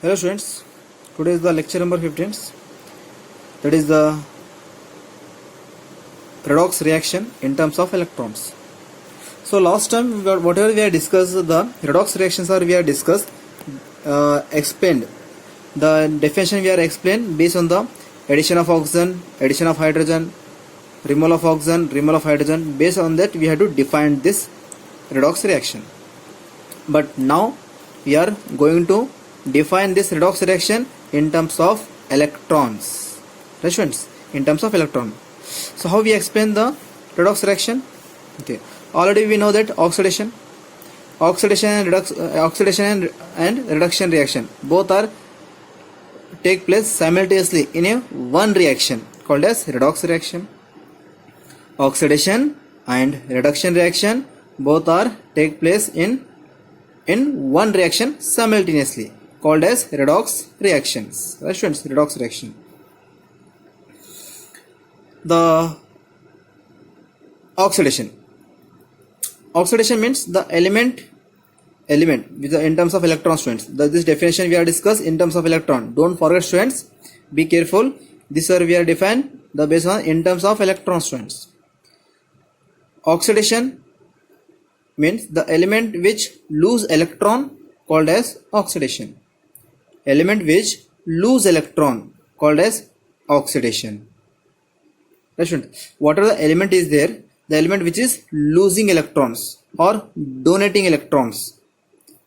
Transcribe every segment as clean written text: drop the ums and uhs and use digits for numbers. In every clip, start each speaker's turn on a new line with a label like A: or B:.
A: Hello students, today is the lecture number 15, that is the redox reaction in terms of electrons. So last time whatever we have discussed, the redox reactions are we have discussed, explained the definition we are explained based on the addition of oxygen, addition of hydrogen, removal of oxygen, removal of hydrogen. Based on that we have to define this redox reaction. But now we are going to define this redox reaction in terms of electrons. Right students, in terms of electron. So how we explain the redox reaction? Okay, already we know that oxidation and reduction reaction both are take place simultaneously in a one reaction called as redox reaction. Oxidation and reduction reaction both are take place in one reaction simultaneously called as redox reactions. Right students, redox reaction. The oxidation means the element with the, in terms of electron students. This definition we are discussed in terms of electron. Don't forget students, be careful. This are we are defined the based on in terms of electron students. Oxidation means the element which lose electron called as oxidation. Element which lose electron called as oxidation. Whatever the element is there, the element which is losing electrons or donating electrons,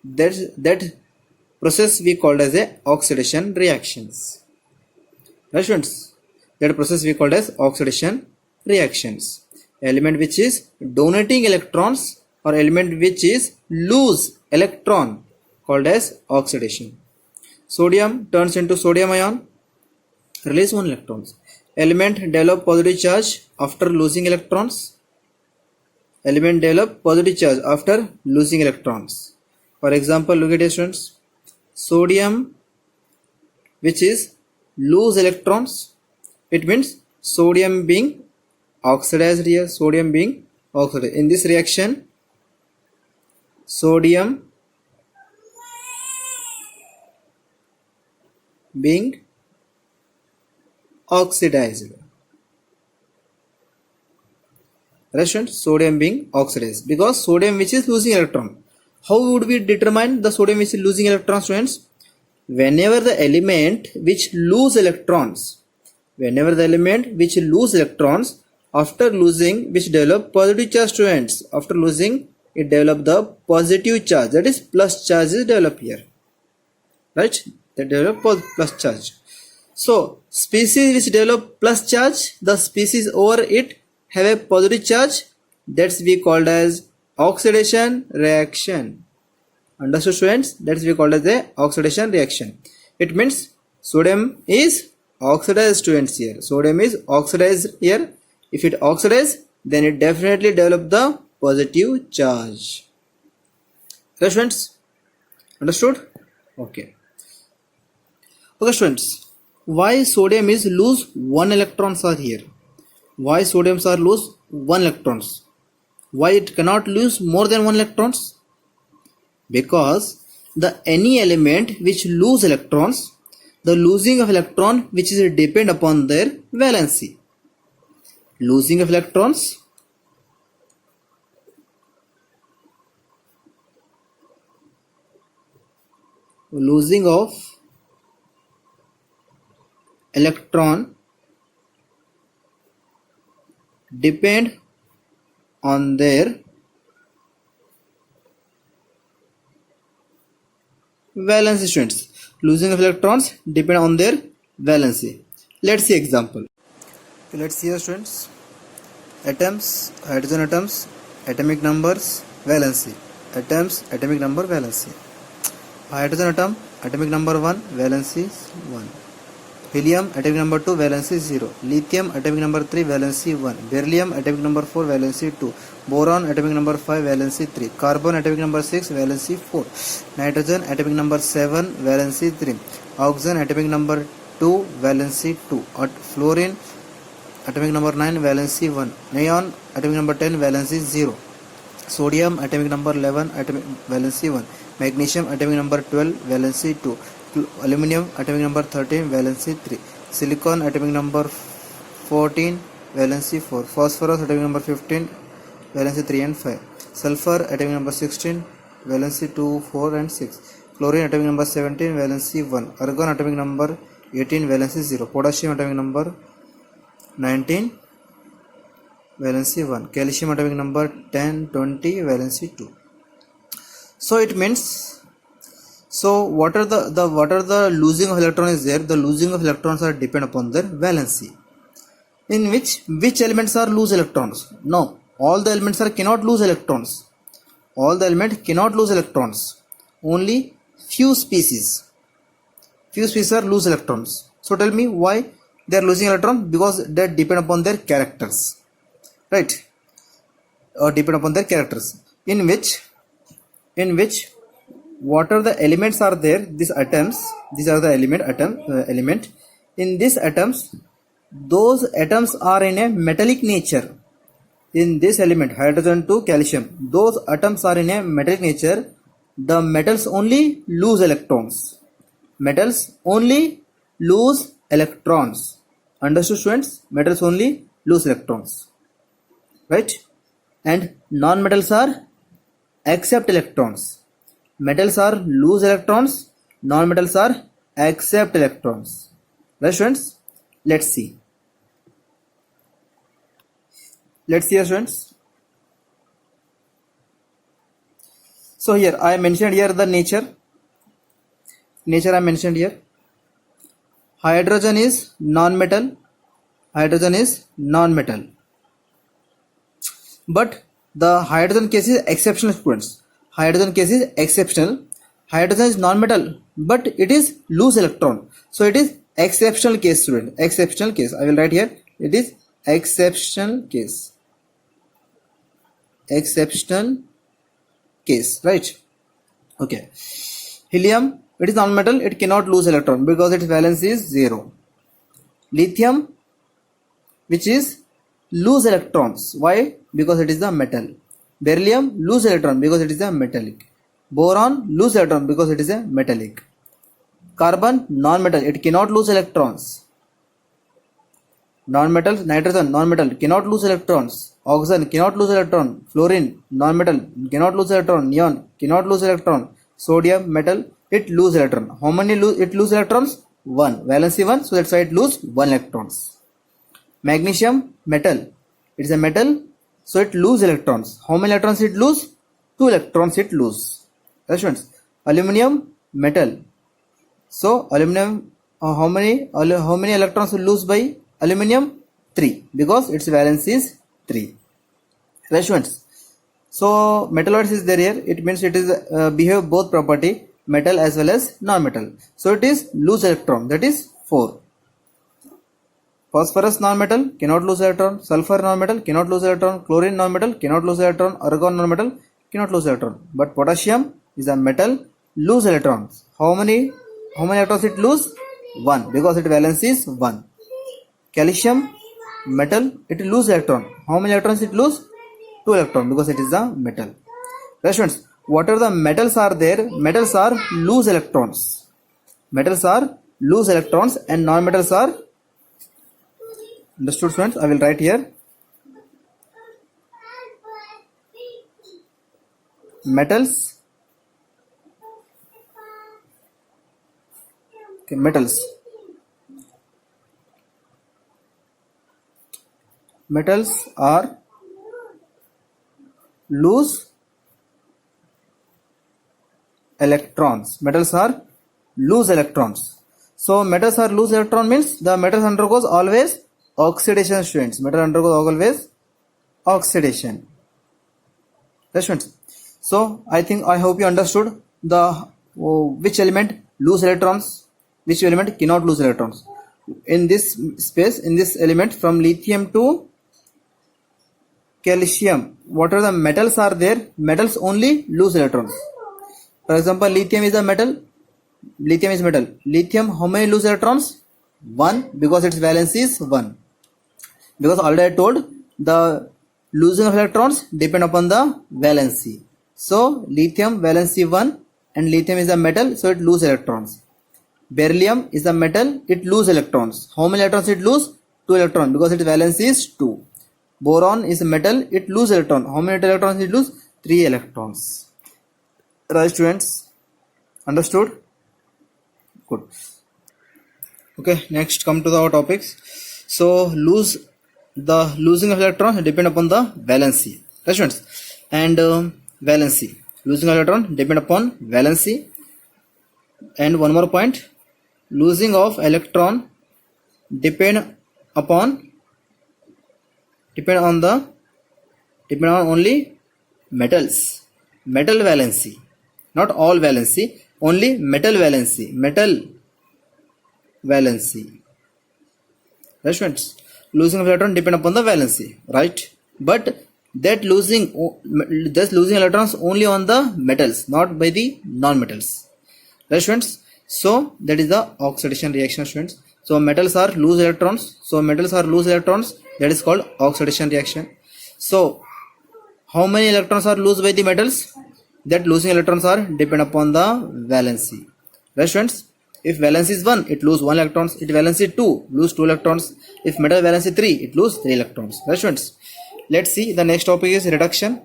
A: that process we called as a oxidation reactions. Right students, that process we called as oxidation reactions. Element which is donating electrons or element which is lose electron called as oxidation. Sodium turns into sodium ion, release one electrons. Element develop positive charge after losing electrons. Element develop positive charge after losing electrons. For example, look at it students. Sodium which is lose electrons, it means sodium being oxidized here, sodium being oxidized. In this reaction, sodium being oxidized. Right students, sodium being oxidized because sodium which is losing electron. How would we determine the sodium which is losing electrons students? Whenever the element which lose electrons, after losing which develop positive charge students, after losing it develop the positive charge, that is plus charge is developed here, right? That develop plus charge. So species which develop plus charge, the species over it have a positive charge, that's we called as oxidation reaction. Understood students? That's we called as the oxidation reaction. It means sodium is oxidized students here. Sodium is oxidized here. If it oxidizes, then it definitely develop the positive charge. Okay students? Understood? Okay. Okay students, why sodium is lose one electrons are here? Why sodiums are lose one electrons? Why it cannot lose more than one electrons? Because the any element which lose electrons, the losing of electron which is depend upon their valency. Losing of electrons depend on their valency students. Losing of electrons depend on their valency. Let's see example. Let's see here students. Atoms, hydrogen atoms, atomic numbers, valency. Atoms, atomic number, valency. Hydrogen atom, atomic number 1, valency 1. Helium, atomic number 2, valency 0. Lithium, atomic number 3, valency 1. Beryllium, atomic number 4, valency 2. Boron, atomic number 5, valency 3. Carbon, atomic number 6, valency 4. Nitrogen, atomic number 7, valency 3. Oxygen, atomic number 2, valency 2. Fluorine, atomic number 9, valency 1. Neon, atomic number 10, valency 0. Sodium, atomic number 11, atomic valency 1. Magnesium, atomic number 12, valency 2. Aluminum atomic number 13, valency 3. Silicon atomic number 14, valency 4. Phosphorus atomic number 15, valency 3 and 5. Sulfur atomic number 16, valency 2, 4 and 6. Chlorine atomic number 17, valency 1. Argon atomic number 18, valency 0. Potassium atomic number 19, valency 1. Calcium atomic number 10, 20, valency 2. So it means, so what are the losing of electron is there? The losing of electrons are depend upon their valency. In which elements are lose electrons? No, all the elements cannot lose electrons. All the elements cannot lose electrons. Only few species are lose electrons. So tell me why they are losing electrons? Because that depend upon their characters, right? Or depend upon their characters. In which what are the elements are there? These atoms, these are the element. In these atoms, those atoms are in a metallic nature. In this element, hydrogen to calcium, those atoms are in a metallic nature. The metals only lose electrons. Metals only lose electrons. Understood, students? Metals only lose electrons, right? And non-metals are accept electrons. Metals are lose electrons, non-metals are accept electrons. Right, students? Let's see here, students. So here I mentioned here the nature I mentioned here. Hydrogen is non-metal, but the hydrogen case is exceptional, students. Hydrogen case is exceptional. Hydrogen is non-metal, but it is loose electron. So it is exceptional case, student. Exceptional case. I will write here. It is exceptional case. Exceptional case, right? Okay. Helium, it is non-metal. It cannot lose electron because its valence is 0. Lithium, which is lose electrons. Why? Because it is the metal. Beryllium, lose electron because it is a metallic. Boron, lose electron because it is a metallic. Carbon, non-metal, it cannot lose electrons. Non-metal, nitrogen, non-metal, cannot lose electrons. Oxygen, cannot lose electron. Fluorine, non-metal, cannot lose electron. Neon, cannot lose electron. Sodium, metal, it lose electron. How many it lose electrons? 1. Valency 1, so that's why it lose 1 electrons. Magnesium, metal, it is a metal, so it lose electrons. How many electrons it lose? 2 electrons it lose. Students, aluminum, metal. So aluminum, how many electrons will lose by aluminum? 3, because its valence is 3. Right, students? So metalloids is there here. It means it is behave both property, metal as well as non-metal. So it is lose electron, that is 4. Phosphorus non-metal, cannot lose electron. Sulfur non-metal, cannot lose electron. Chlorine non-metal, cannot lose electron. Argon non-metal, cannot lose electron. But potassium is a metal, lose electrons. How many electrons it lose? 1, because its valence is 1. Calcium, metal, it lose electron. How many electrons it lose? 2 electrons, because it is a metal. Right, students, what are the metals are there? Metals are lose electrons. Metals are lose electrons and non-metals are, understood, students? I will write here. Metals. Okay, metals. Metals are lose electrons. Metals are lose electrons. So metals are lose electron means the metals undergoes always oxidation, students. Metal undergoes always oxidation. Right, students? So I hope you understood the which element lose electrons, which element cannot lose electrons. In this space, in this element, from lithium to calcium, what are the metals are there? Metals only lose electrons. For example, lithium is a metal. Lithium is metal. Lithium, how many lose electrons? 1, because its valence is 1. Because already I told the losing of electrons depend upon the valency. So lithium valency 1 and lithium is a metal, so it lose electrons. Beryllium is a metal, it lose electrons. How many electrons it lose? 2 electrons, because its valence is 2. Boron is a metal, it lose electron. How many electrons it lose? 3 electrons. Right students, understood? Good. Okay, next come to our topics. So losing of electrons depend upon the valency. Right students, and valency, losing of electron depend upon valency. And one more point, losing of electron depend on only metals, metal valency, not all valency, only metal valency, right students. Losing of electron depend upon the valency, right? But that losing electrons only on the metals, not by the non-metals, right students? So that is the oxidation reaction, students. So metals are lose electrons, that is called oxidation reaction. So how many electrons are lost by the metals? That losing electrons are depend upon the valency, right students? If valency is 1, it lose 1 electrons. If valency 2, lose 2 electrons. If metal valency 3, it lose 3 electrons, right students? Let's see, the next topic is reduction.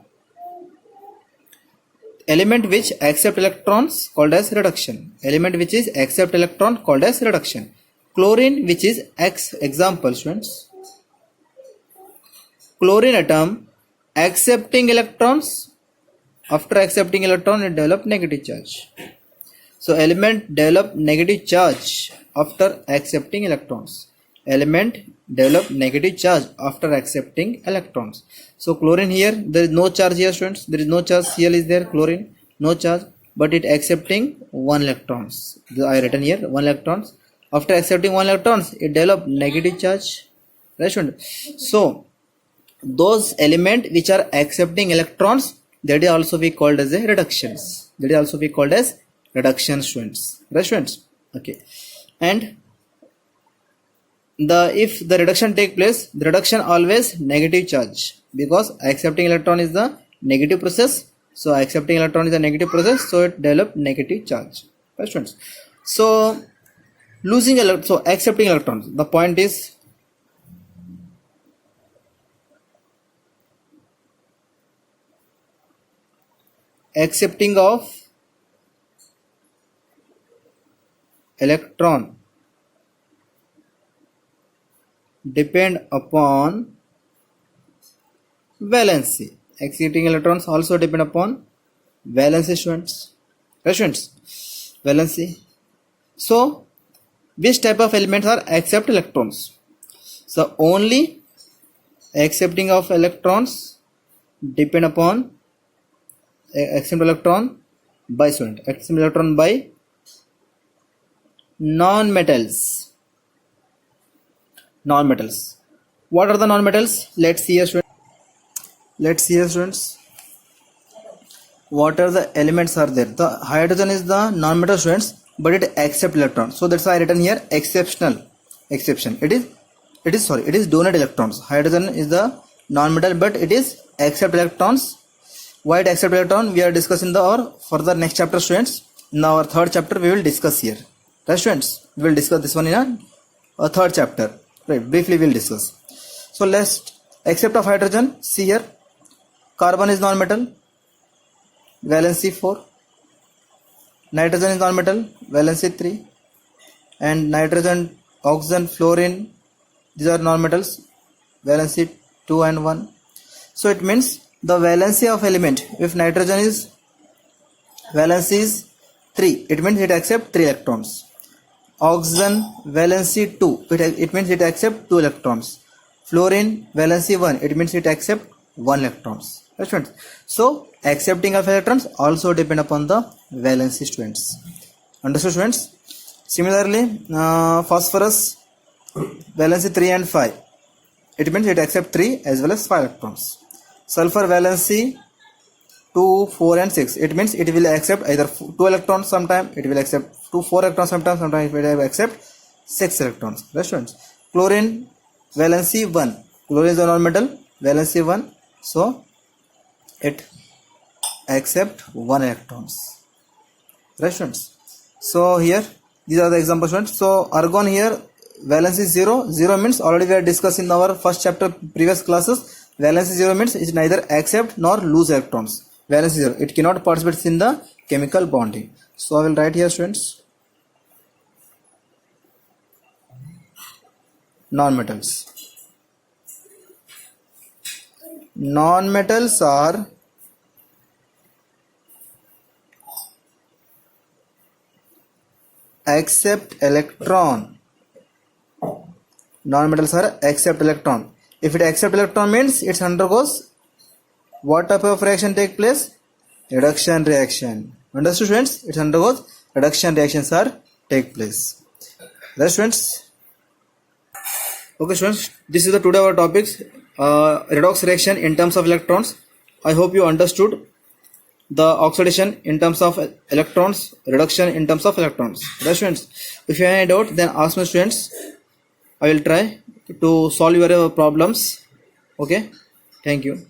A: Element which accept electrons called as reduction. Element which is accept electron called as reduction. Chlorine, which is example students. Chlorine atom accepting electrons, after accepting electron it develop negative charge. So element develop negative charge after accepting electrons. Element develop negative charge after accepting electrons. So chlorine, here there is no charge here students, there is no charge. Cl is there, chlorine no charge, but it accepting 1 electrons. I written here 1 electrons. After accepting 1 electrons it develop negative charge, right students? So those element which are accepting electrons, that is also be called as a reductions. That is also be called as reduction, students, right students? Okay. And if the reduction take place, the reduction always negative charge, because accepting electron is the negative process. So accepting electron is a negative process, so it develop negative charge, right students? So so accepting electrons, the point is accepting of electron depend upon valency. Accepting electrons also depend upon valency, students, right students? Valency. So which type of elements are accept electrons? So only accepting of electrons depend upon accept electron by student, accept electron by non-metals. What are the non-metals? Let's see here students, what are the elements are there. The hydrogen is the non-metal, students, but it accept electron, so that's why I written here exception. It is donate electrons. Hydrogen is the non-metal, but it is accept electrons. Why it accept electron, we are discussing our further next chapter, students. In our third chapter we will discuss here, right students? We will discuss this one in a third chapter, right? Briefly we will discuss. So let's accept of hydrogen. See here, carbon is non-metal, valency 4. Nitrogen is non-metal, valency 3. And nitrogen, oxygen, fluorine, these are non-metals, valency 2 and 1. So it means the valency of element, if nitrogen is valency is 3, it means it accept 3 electrons. Oxygen valency 2, it means it accept 2 electrons. Fluorine valency 1, it means it accept 1 electrons, right students? So accepting of electrons also depend upon the valency, students. Understood, students? Similarly, phosphorus valency 3 and 5, it means it accept 3 as well as 5 electrons. Sulfur valency 2, 4 and 6, it means it will accept either 2 electrons sometime, it will accept 4 electrons sometime it will accept 6 electrons, right students? Chlorine valency 1, chlorine is a non-metal, valency 1, so it accept 1 electrons, right students? So here These are the example students. So argon here valence is 0. 0 means already we are discussed in our first chapter previous classes. Valence is 0 means it neither accept nor lose electrons. Valence is 0. It cannot participate in the chemical bonding. So I will write here students. Non-metals. Non-metals are accept electron. Non-metals are accept electron. If it accept electron means it undergoes what type of reaction take place? Reduction reaction. Understood students? It undergoes reduction reactions are take place. Right students? Okay students, this is the today our topics. Redox reaction in terms of electrons. I hope you understood the oxidation in terms of electrons, reduction in terms of electrons. Right students? If you have any doubt, then ask me students. I will try to solve your problems. Okay, thank you.